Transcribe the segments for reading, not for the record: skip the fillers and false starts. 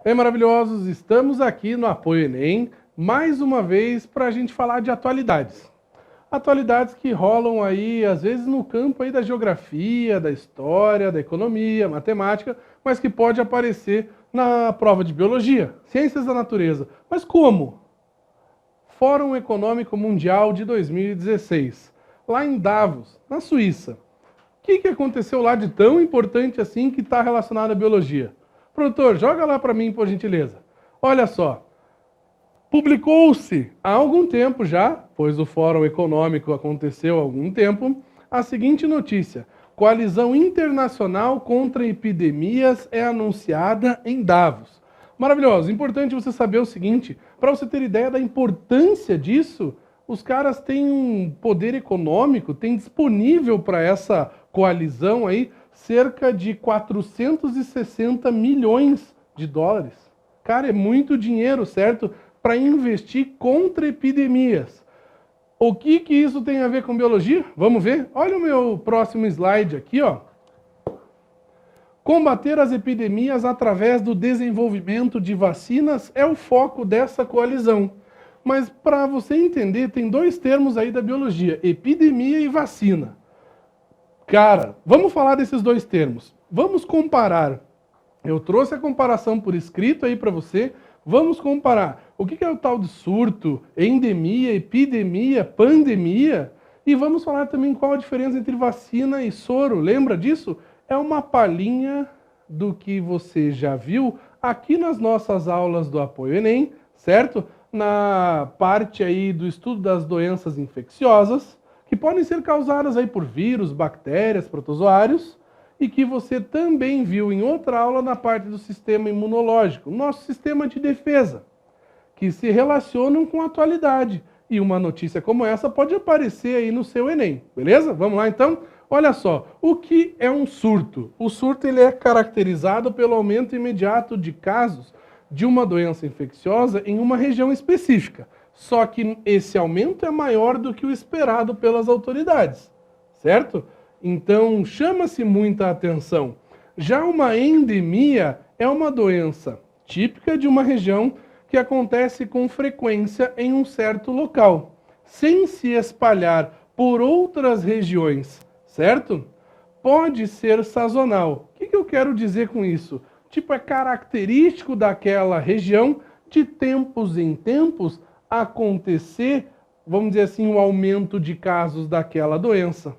Bem, maravilhosos, estamos aqui no Apoio Enem, mais uma vez para a gente falar de atualidades. Atualidades que rolam aí, às vezes, no campo aí da geografia, da história, da economia, matemática, mas que pode aparecer na prova de biologia, ciências da natureza. Mas como? Fórum Econômico Mundial de 2016, lá em Davos, na Suíça. O que aconteceu lá de tão importante assim que está relacionado à biologia? Produtor, joga lá para mim, por gentileza. Olha só, publicou-se há algum tempo já, pois o Fórum Econômico aconteceu há algum tempo, a seguinte notícia: Coalizão Internacional contra Epidemias é anunciada em Davos. Maravilhoso, importante você saber o seguinte, para você ter ideia da importância disso, os caras têm um poder econômico, têm disponível para essa coalizão aí cerca de 460 milhões de dólares. Cara, é muito dinheiro, certo? Para investir contra epidemias. O que isso tem a ver com biologia? Vamos ver? Olha o meu próximo slide aqui, ó. Combater as epidemias através do desenvolvimento de vacinas é o foco dessa coalizão. Mas para você entender, tem dois termos aí da biologia, epidemia e vacina. Cara, vamos falar desses dois termos. Vamos comparar. Eu trouxe a comparação por escrito aí para você. Vamos comparar o que é o tal de surto, endemia, epidemia, pandemia. E vamos falar também qual a diferença entre vacina e soro. Lembra disso? É uma palhinha do que você já viu aqui nas nossas aulas do Apoio Enem, certo? Na parte aí do estudo das doenças infecciosas, que podem ser causadas aí por vírus, bactérias, protozoários, e que você também viu em outra aula na parte do sistema imunológico, nosso sistema de defesa, que se relacionam com a atualidade. E uma notícia como essa pode aparecer aí no seu Enem, beleza? Vamos lá então? Olha só, o que é um surto? O surto ele é caracterizado pelo aumento imediato de casos de uma doença infecciosa em uma região específica. Só que esse aumento é maior do que o esperado pelas autoridades, certo? Então, chama-se muita atenção. Já uma endemia é uma doença típica de uma região que acontece com frequência em um certo local, sem se espalhar por outras regiões, certo? Pode ser sazonal. O que eu quero dizer com isso? Tipo, é característico daquela região de tempos em tempos acontecer, vamos dizer assim, um aumento de casos daquela doença.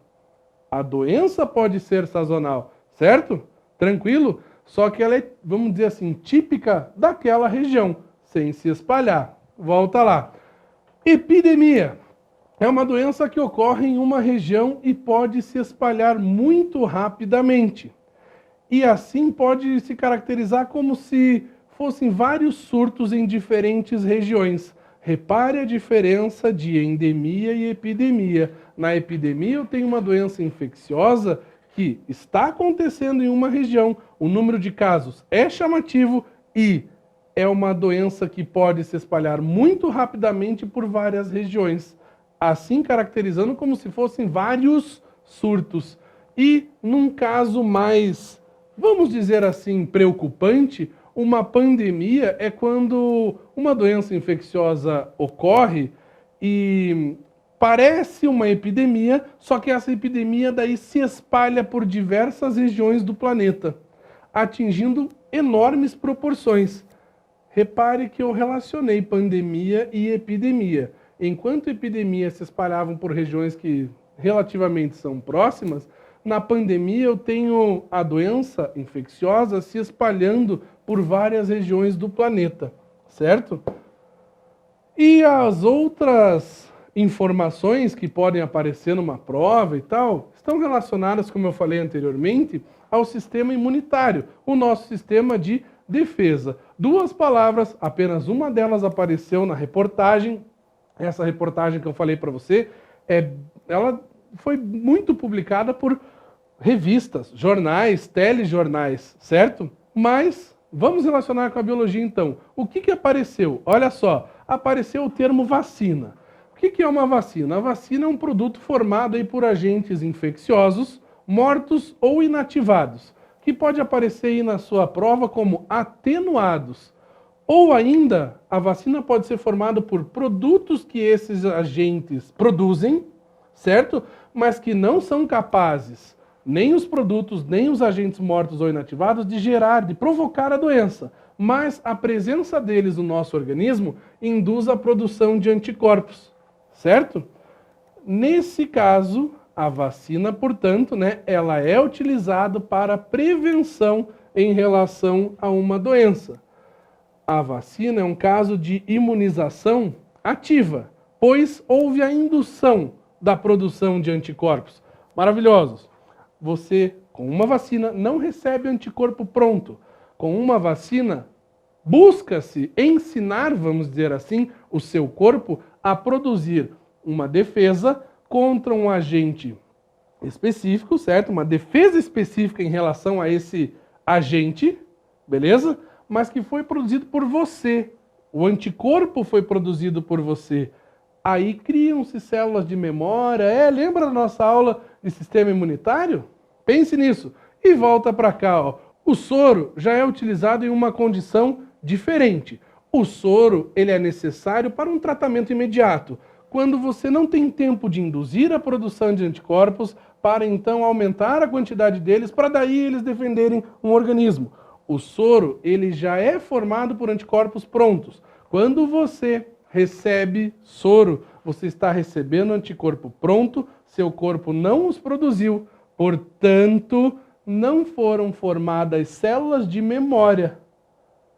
A doença pode ser sazonal, certo? Tranquilo? Só que ela é, vamos dizer assim, típica daquela região, sem se espalhar. Volta lá. Epidemia é uma doença que ocorre em uma região e pode se espalhar muito rapidamente. E assim pode se caracterizar como se fossem vários surtos em diferentes regiões. Repare a diferença de endemia e epidemia. Na epidemia eu tenho uma doença infecciosa que está acontecendo em uma região, o número de casos é chamativo e é uma doença que pode se espalhar muito rapidamente por várias regiões, assim caracterizando como se fossem vários surtos. E num caso mais, vamos dizer assim, preocupante, uma pandemia é quando uma doença infecciosa ocorre e parece uma epidemia, só que essa epidemia daí se espalha por diversas regiões do planeta, atingindo enormes proporções. Repare que eu relacionei pandemia e epidemia. Enquanto epidemias se espalhavam por regiões que relativamente são próximas, na pandemia eu tenho a doença infecciosa se espalhando por várias regiões do planeta, certo? E as outras informações que podem aparecer numa prova e tal, estão relacionadas, como eu falei anteriormente, ao sistema imunitário, o nosso sistema de defesa. Duas palavras, apenas uma delas apareceu na reportagem. Essa reportagem que eu falei para você, ela foi muito publicada por revistas, jornais, telejornais, certo? Mas vamos relacionar com a biologia então. O que apareceu? Olha só, apareceu o termo vacina. O que é uma vacina? A vacina é um produto formado aí por agentes infecciosos, mortos ou inativados, que pode aparecer aí na sua prova como atenuados. Ou ainda, a vacina pode ser formada por produtos que esses agentes produzem, certo? Mas que não são capazes, nem os produtos, nem os agentes mortos ou inativados, de gerar, de provocar a doença. Mas a presença deles no nosso organismo induz a produção de anticorpos, certo? Nesse caso, a vacina, portanto, ela é utilizada para prevenção em relação a uma doença. A vacina é um caso de imunização ativa, pois houve a indução da produção de anticorpos. Maravilhosos! Você, com uma vacina, não recebe anticorpo pronto. Com uma vacina, busca-se ensinar, vamos dizer assim, o seu corpo a produzir uma defesa contra um agente específico, certo? Uma defesa específica em relação a esse agente, beleza? Mas que foi produzido por você. O anticorpo foi produzido por você. Aí criam-se células de memória. Lembra da nossa aula de sistema imunitário? Pense nisso. E volta para cá, ó. O soro já é utilizado em uma condição diferente. O soro, ele é necessário para um tratamento imediato, quando você não tem tempo de induzir a produção de anticorpos para então aumentar a quantidade deles, para daí eles defenderem um organismo. O soro, ele já é formado por anticorpos prontos. Quando você recebe soro, você está recebendo anticorpo pronto, seu corpo não os produziu, portanto, não foram formadas células de memória,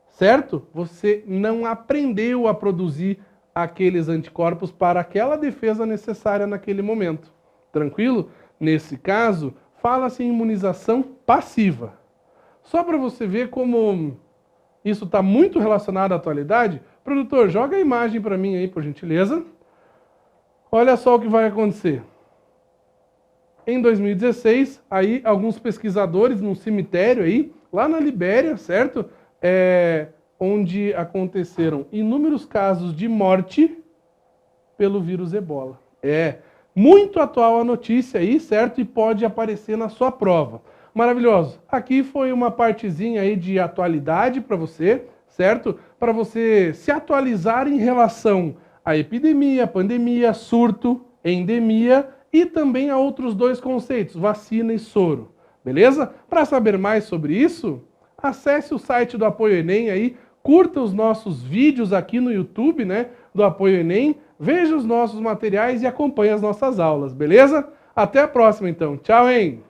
certo? Você não aprendeu a produzir aqueles anticorpos para aquela defesa necessária naquele momento. Tranquilo? Nesse caso, fala-se em imunização passiva. Só para você ver como isso está muito relacionado à atualidade, produtor, joga a imagem para mim aí, por gentileza. Olha só o que vai acontecer. Em 2016, aí alguns pesquisadores num cemitério aí, lá na Libéria, certo? Onde aconteceram inúmeros casos de morte pelo vírus Ebola. Muito atual a notícia aí, certo? E pode aparecer na sua prova. Maravilhoso. Aqui foi uma partezinha aí de atualidade para você, certo? Para você se atualizar em relação à epidemia, pandemia, surto, endemia e também a outros dois conceitos, vacina e soro. Beleza? Para saber mais sobre isso, acesse o site do Apoio Enem aí, curta os nossos vídeos aqui no YouTube, do Apoio Enem, veja os nossos materiais e acompanhe as nossas aulas, beleza? Até a próxima então. Tchau, hein?